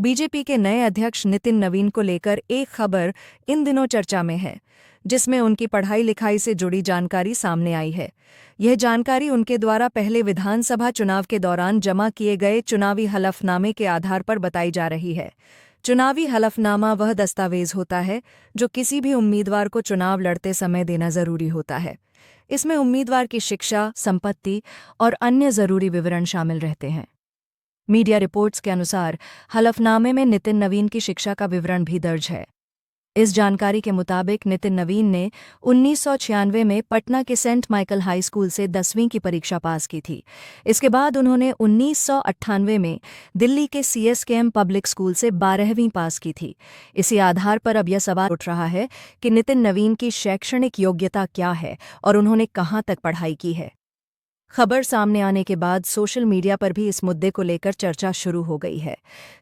BJP के नए अध्यक्ष नितिन नवीन को लेकर एक खबर इन दिनों चर्चा में है, जिसमें उनकी पढ़ाई लिखाई से जुड़ी जानकारी सामने आई है। यह जानकारी उनके द्वारा पहले विधानसभा चुनाव के दौरान जमा किए गए चुनावी हलफनामे के आधार पर बताई जा रही है। चुनावी हलफनामा वह दस्तावेज होता है जो किसी भी उम्मीदवार को चुनाव लड़ते समय देना जरूरी होता है। इसमें उम्मीदवार की शिक्षा, संपत्ति और अन्य जरूरी विवरण शामिल रहते हैं। मीडिया रिपोर्ट्स के अनुसार हलफनामे में नितिन नवीन की शिक्षा का विवरण भी दर्ज है। इस जानकारी के मुताबिक नितिन नवीन ने 1996 में पटना के सेंट माइकल हाई स्कूल से 10वीं की परीक्षा पास की थी। इसके बाद उन्होंने 1998 में दिल्ली के CSKM पब्लिक स्कूल से 12वीं पास की थी। इसी आधार पर अब यह सवाल उठ रहा है कि नितिन नवीन की शैक्षणिक योग्यता क्या है और उन्होंने कहाँ तक पढ़ाई की है। खबर सामने आने के बाद सोशल मीडिया पर भी इस मुद्दे को लेकर चर्चा शुरू हो गई है।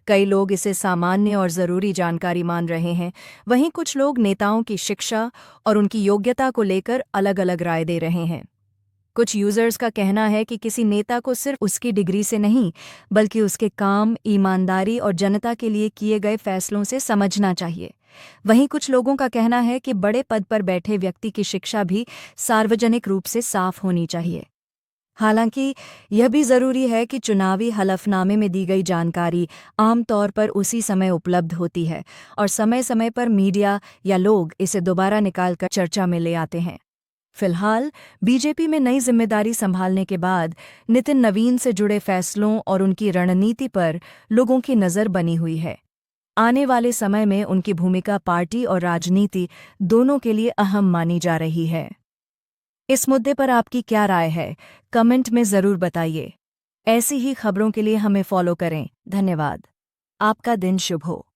कई लोग इसे सामान्य और ज़रूरी जानकारी मान रहे हैं, वहीं कुछ लोग नेताओं की शिक्षा और उनकी योग्यता को लेकर अलग-अलग राय दे रहे हैं। कुछ यूजर्स का कहना है कि किसी नेता को सिर्फ उसकी डिग्री से नहीं, बल्कि उसके काम, ईमानदारी और जनता के लिए किए गए फैसलों से समझना चाहिए। वहीं कुछ लोगों का कहना है कि बड़े पद पर बैठे व्यक्ति की शिक्षा भी सार्वजनिक रूप से साफ होनी चाहिए। हालांकि यह भी जरूरी है कि चुनावी हलफनामे में दी गई जानकारी आमतौर पर उसी समय उपलब्ध होती है और समय समय पर मीडिया या लोग इसे दोबारा निकालकर चर्चा में ले आते हैं। फिलहाल बीजेपी में नई जिम्मेदारी संभालने के बाद नितिन नवीन से जुड़े फैसलों और उनकी रणनीति पर लोगों की नज़र बनी हुई है। आने वाले समय में उनकी भूमिका पार्टी और राजनीति दोनों के लिए अहम मानी जा रही है। इस मुद्दे पर आपकी क्या राय है? कमेंट में ज़रूर बताइए। ऐसी ही खबरों के लिए हमें फॉलो करें। धन्यवाद। आपका दिन शुभ हो।